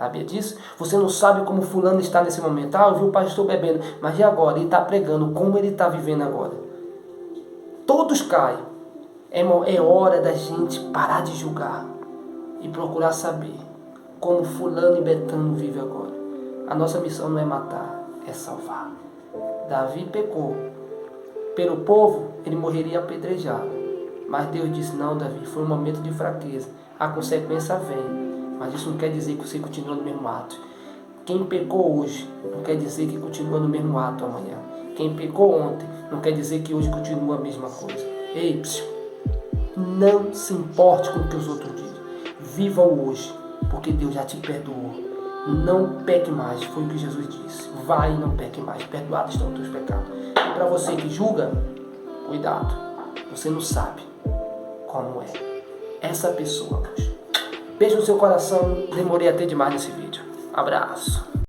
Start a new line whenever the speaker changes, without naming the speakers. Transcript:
Sabia disso? Você não sabe como fulano está nesse momento. Eu vi o pastor bebendo. Mas e agora? Ele está pregando. Como ele está vivendo agora? Todos caem. É hora da gente parar de julgar e procurar saber como fulano e Betano vive agora. A nossa missão não é matar, é salvar. Davi pecou. Pelo povo, ele morreria apedrejado. Mas Deus disse, não, Davi, foi um momento de fraqueza. A consequência vem. Mas isso não quer dizer que você continua no mesmo ato. Quem pecou hoje não quer dizer que continua no mesmo ato amanhã. Quem pecou ontem não quer dizer que hoje continua a mesma coisa. Ei, não se importe com o que os outros dizem. Viva o hoje, porque Deus já te perdoou. Não peque mais, foi o que Jesus disse. Vai e não peque mais, perdoados estão os teus pecados. E para você que julga, cuidado, você não sabe como é essa pessoa hoje. Beijo no seu coração, demorei até demais nesse vídeo. Abraço.